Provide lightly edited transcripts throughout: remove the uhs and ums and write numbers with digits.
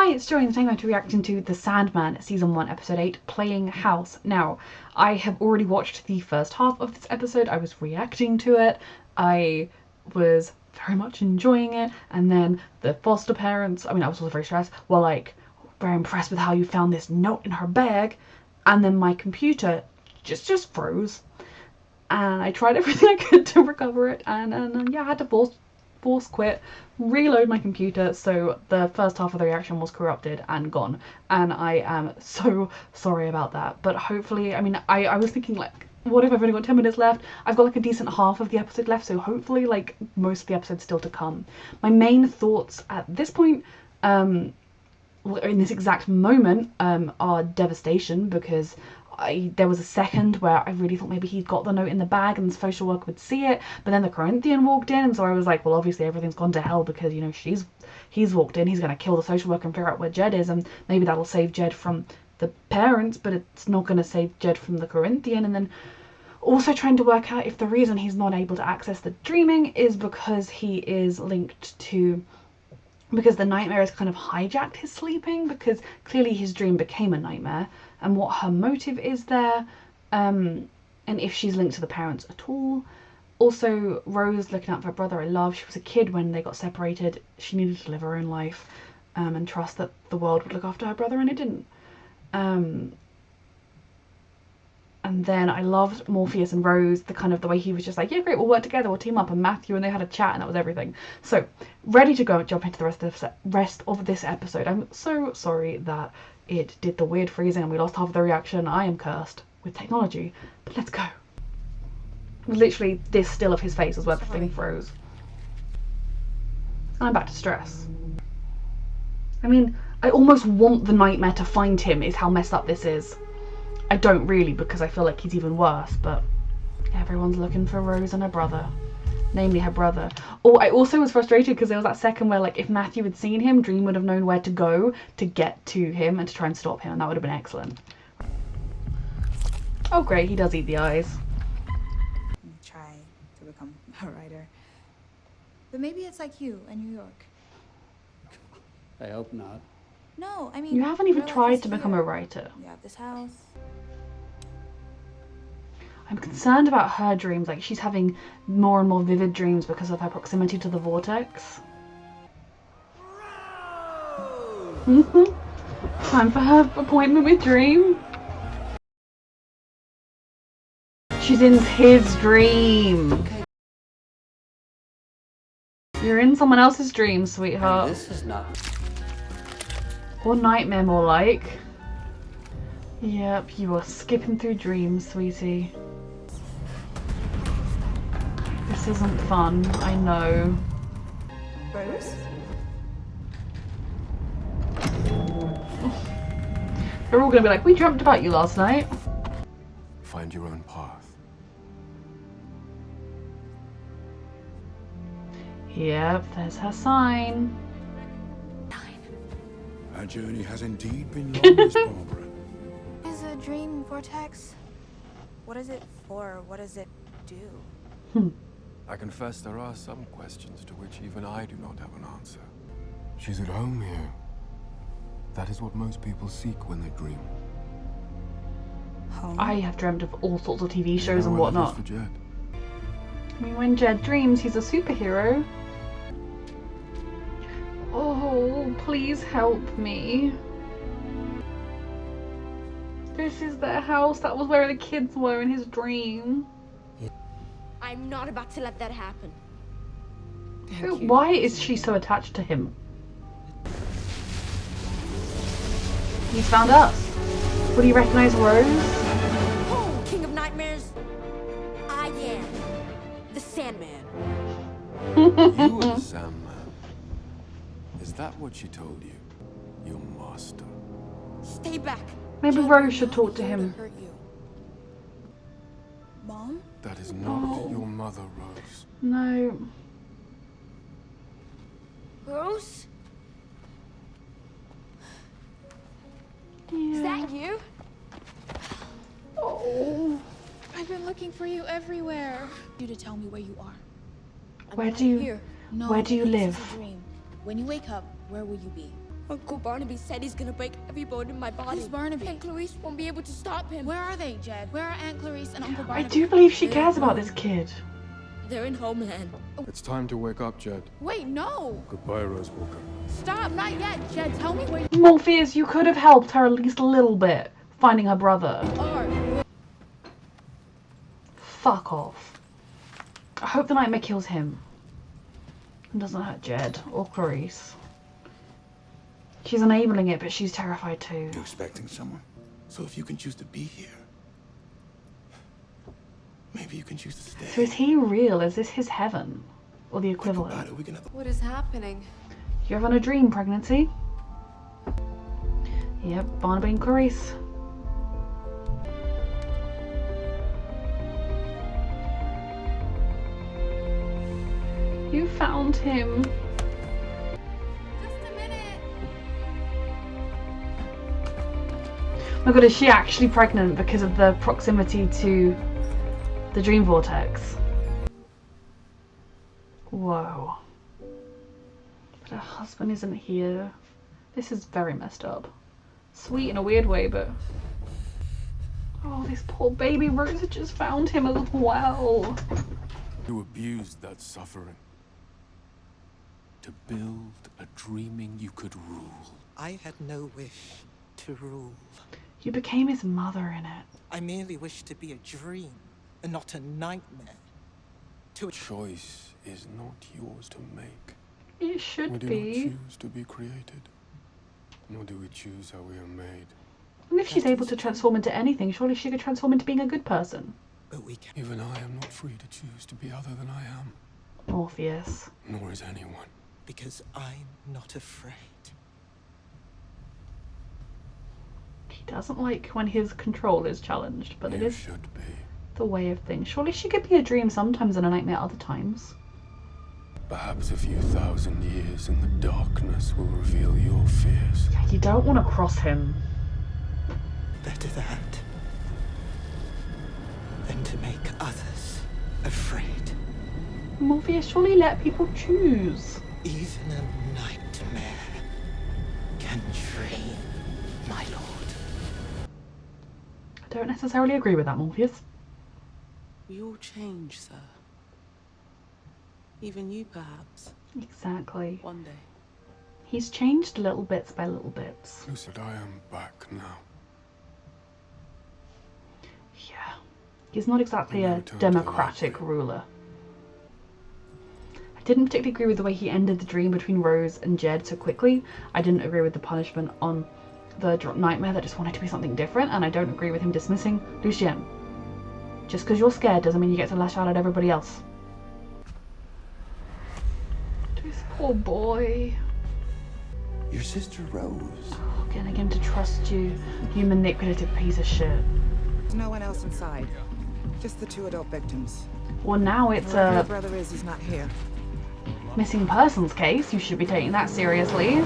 Hi, it's Joey and today I'm going to be reacting to The Sandman Season 1 Episode 8, Playing House. Now, I have already watched the first half of this episode, I was reacting to it, I was very much enjoying it, and then the foster parents, I was also very stressed, were like, very impressed with how you found this note in her bag, and then my computer just froze, and I tried everything I could to recover it, and yeah, I had to force quit, reload my computer, so the first half of the reaction was corrupted and gone, and I am so sorry about that. But hopefully, I was thinking, like, what if I've only got 10 minutes left? I've got like a decent half of the episode left, so hopefully like most of the episode's still to come. My main thoughts at this point, in this exact moment, are devastation, because there was a second where I really thought maybe he'd got the note in the bag and the social worker would see it, but then the Corinthian walked in, and so I was like, well, obviously everything's gone to hell because, you know, he's walked in, he's going to kill the social worker and figure out where Jed is, and maybe that'll save Jed from the parents, but it's not going to save Jed from the Corinthian. And then also trying to work out if the reason he's not able to access the dreaming is because he is linked to, because the nightmare has kind of hijacked his sleeping, because clearly his dream became a nightmare, and what her motive is there, and if she's linked to the parents at all. Also, Rose looking out for her brother, I love. She was a kid when they got separated. She needed to live her own life, and trust that the world would look after her brother, and it didn't. And then I loved Morpheus and Rose, the way he was just like, yeah, great, we'll work together, we'll team up, and Matthew, and they had a chat, and that was everything. So, ready to go jump into the rest of this episode. I'm so sorry that it did the weird freezing and we lost half of the reaction. I am cursed with technology, but let's go. Literally, this still of his face is where the thing froze. And I'm back to stress. I almost want the nightmare to find him, is how messed up this is. I don't really, because I feel like he's even worse, but everyone's looking for Rose and her brother. Namely her brother. Oh, I also was frustrated because there was that second where, like, if Matthew had seen him, Dream would have known where to go to get to him and to try and stop him, and that would have been excellent. Oh great, he does eat the eyes. Try to become a writer. But maybe it's like you in New York. I hope not. No, I mean, you haven't even tried to become a writer. You have this house. I'm concerned about her dreams, like she's having more and more vivid dreams because of her proximity to the vortex. Time for her appointment with Dream. She's in his dream. You're in someone else's dream, sweetheart. This is not... Or nightmare, more like. Yep, you are skipping through dreams, sweetie. This isn't fun, I know. Rose? They're all gonna be like, we dreamt about you last night. Find your own path. Yep, there's her sign. Our journey has indeed been long, Miss Barbara. Is a dream vortex? What is it for? What does it do? I confess there are some questions to which even I do not have an answer. She's at home here. That is what most people seek when they dream. Home? I have dreamt of all sorts of TV shows and what whatnot. for Jed? When Jed dreams, he's a superhero. Oh, please help me. This is their house. That was where the kids were in his dream. I'm not about to let that happen. Why is she so attached to him? He's found us. Would he recognize Rose? Oh, King of Nightmares! I am the Sandman. You are the Sandman. Is that what she told you? Your master. Stay back. Maybe Rose should talk to him. Hurt you. Mom? That is not your mother, Rose. No. Rose? Yeah. Is that you? Oh. I've been looking for you everywhere. You to tell me where you are. Where do you No, Where do you this live? is a dream. When you wake up, where will you be? Uncle Barnaby said he's gonna break every bone in my body. Who's Barnaby? And Clarice won't be able to stop him. Where are they, Jed? Where are Aunt Clarice and Uncle I Barnaby? do believe she cares about this kid. They're in Homeland. It's time to wake up, Jed. Wait, no! Goodbye, Rose Walker. Stop, not yet, Jed. Tell me where Morpheus, you could have helped her at least a little bit finding her brother. you are. Fuck off. I hope the nightmare kills him and doesn't hurt Jed or Clarice. She's enabling it, but she's terrified too. You're expecting someone. So if you can choose to be here, maybe you can choose to stay. So is he real? Is this his heaven? Or the Think about equivalent? it, we can have What is happening? You're having a dream pregnancy? Yep, Barnaby and Clarice. You found him. Just a minute. Oh my god, is she actually pregnant because of the proximity to the dream vortex? Whoa. But her husband isn't here. This is very messed up. Sweet in a weird way, but... Oh, this poor baby. Rose had just found him as well. You abused that suffering to build a dreaming you could rule. I had no wish to rule. You became his mother in it. I merely wished to be a dream, and not a nightmare. To Choice is not yours to make. It We should do not be. choose to be created, nor do we choose how we are made. And if she's able to transform into anything, surely she could transform into being a good person. but we can. Even I am not free to choose to be other than I am, Morpheus. nor is anyone. Because I'm not afraid. He doesn't like when his control is challenged, but it You is should be. the way of things. Surely she could be a dream sometimes and a nightmare other times. Perhaps a few thousand years in the darkness will reveal your fears. Yeah, you don't want to cross him. Better that than to make others afraid. Morpheus, surely let people choose. Even a nightmare can dream, my lord. I don't necessarily agree with that, Morpheus. We all change, sir. Even you, perhaps, Exactly. one day. He's changed little bits by little bits. Lucid, I am back now. Yeah. He's not exactly a democratic ruler. I didn't particularly agree with the way he ended the dream between Rose and Jed so quickly. I didn't agree with the punishment on the nightmare that just wanted to be something different, and I don't agree with him dismissing Lucien. Just because you're scared doesn't mean you get to lash out at everybody else. This poor boy. Your sister Rose. Oh, getting him to trust you, you manipulative piece of shit. There's no one else inside. Just the 2 adult victims. Well, now it's Wherever your a brother is, he's not here. missing persons case. You should be taking that seriously.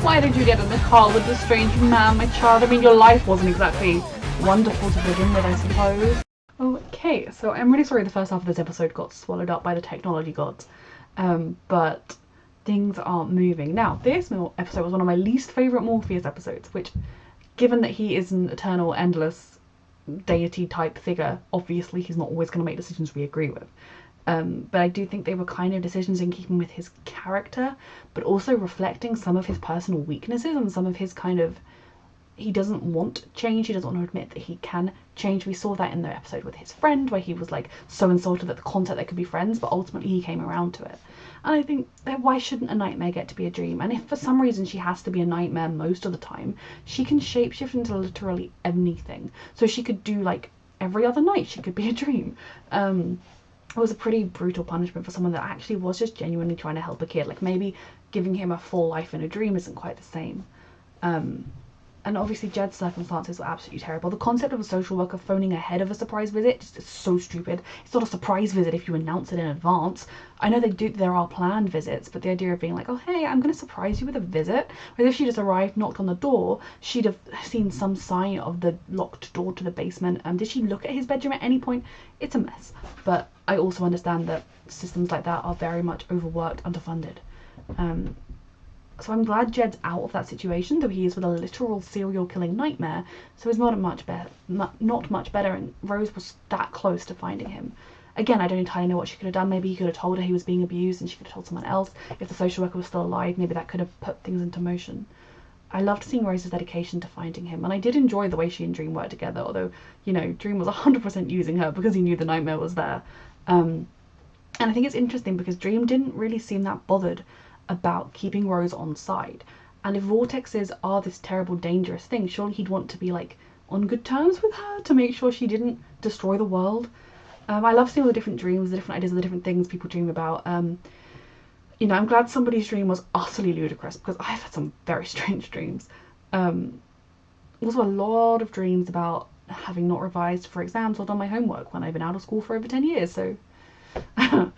Why did you get in the car with this strange man, my child? I mean, your life wasn't exactly wonderful to begin with, I suppose. Okay, so I'm really sorry the first half of this episode got swallowed up by the technology gods. But things are moving. Now, this episode was one of my least favourite Morpheus episodes, which, given that he is an eternal, endless deity type figure, obviously he's not always going to make decisions we agree with. But I do think they were kind of decisions in keeping with his character, but also reflecting some of his personal weaknesses and some of his kind of... He doesn't want change, he doesn't want to admit that he can change. We saw that in the episode with his friend, where he was like so insulted at the concept they could be friends, but ultimately he came around to it. And I think that why shouldn't a nightmare get to be a dream? And if for some reason she has to be a nightmare most of the time, she can shapeshift into literally anything. So she could do like every other night she could be a dream. It was a pretty brutal punishment for someone that actually was just genuinely trying to help a kid. Like maybe giving him a full life in a dream isn't quite the same. And obviously Jed's circumstances were absolutely terrible. The concept of a social worker phoning ahead of a surprise visit just is so stupid. It's not a surprise visit if you announce it in advance. I know there are planned visits, but the idea of being like, oh hey, I'm going to surprise you with a visit. Whereas if she just arrived, knocked on the door, she'd have seen some sign of the locked door to the basement. Did she look at his bedroom at any point? It's a mess. But I also understand that systems like that are very much overworked, underfunded. So I'm glad Jed's out of that situation, though he is with a literal serial killing nightmare, so he's not much better, and Rose was that close to finding him. Again, I don't entirely know what she could have done. Maybe he could have told her he was being abused and she could have told someone else. If the social worker was still alive, maybe that could have put things into motion. I loved seeing Rose's dedication to finding him, and I did enjoy the way she and Dream worked together, although, you know, Dream was 100% using her because he knew the nightmare was there. And I think it's interesting because Dream didn't really seem that bothered about keeping Rose on side. And if vortexes are this terrible, dangerous thing, surely he'd want to be, like, on good terms with her to make sure she didn't destroy the world. I love seeing all the different dreams, the different ideas, the different things people dream about. You know, I'm glad somebody's dream was utterly ludicrous because I've had some very strange dreams. Also a lot of dreams about having not revised for exams or done my homework when I've been out of school for over 10 years, so... Oh,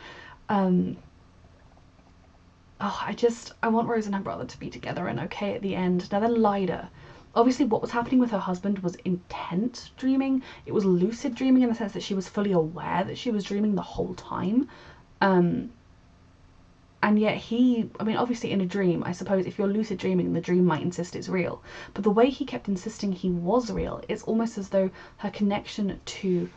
I want Rose and her brother to be together and okay at the end. Now then Lyda. Obviously what was happening with her husband was intense dreaming. It was lucid dreaming in the sense that she was fully aware that she was dreaming the whole time. And yet I mean, obviously in a dream, I suppose if you're lucid dreaming, the dream might insist it's real. But the way he kept insisting he was real, it's almost as though her connection to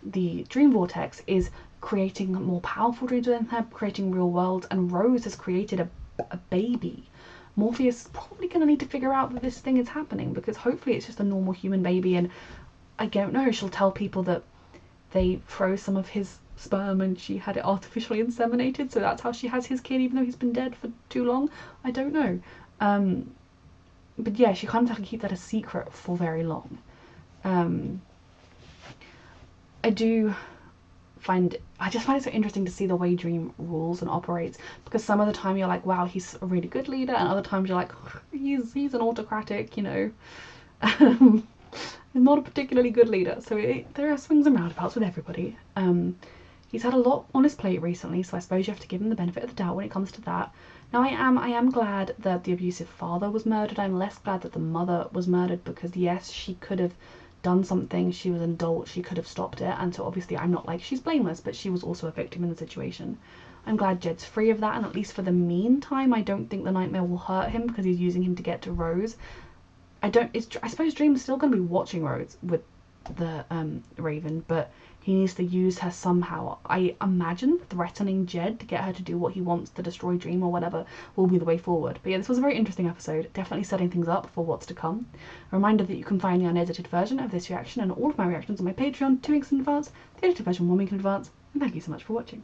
the dream vortex is creating more powerful dreams within her, creating real worlds, and Rose has created a baby. Morpheus is probably going to need to figure out that this thing is happening, because hopefully it's just a normal human baby, and I don't know, she'll tell people that they froze some of his sperm and she had it artificially inseminated, so that's how she has his kid even though he's been dead for too long. I don't know. But yeah, she can't keep that a secret for very long. I just find it so interesting to see the way Dream rules and operates, because some of the time you're like, wow, he's a really good leader, and other times you're like, he's an autocratic, you know, not a particularly good leader. So there are swings and roundabouts with everybody. He's had a lot on his plate recently, so I suppose you have to give him the benefit of the doubt when it comes to that. Now I am glad that the abusive father was murdered. I'm less glad that the mother was murdered, because yes, she could have done something, she was an adult, she could have stopped it, and so obviously I'm not like she's blameless, but she was also a victim in the situation. I'm glad Jed's free of that, and at least for the meantime I don't think the nightmare will hurt him because he's using him to get to Rose. I suppose Dream's still going to be watching Rose with the Raven, but he needs to use her somehow. I imagine threatening Jed to get her to do what he wants to destroy Dream or whatever will be the way forward. But yeah, this was a very interesting episode, definitely setting things up for what's to come. A reminder that you can find the unedited version of this reaction and all of my reactions on my Patreon 2 weeks in advance, the edited version 1 week in advance, and thank you so much for watching.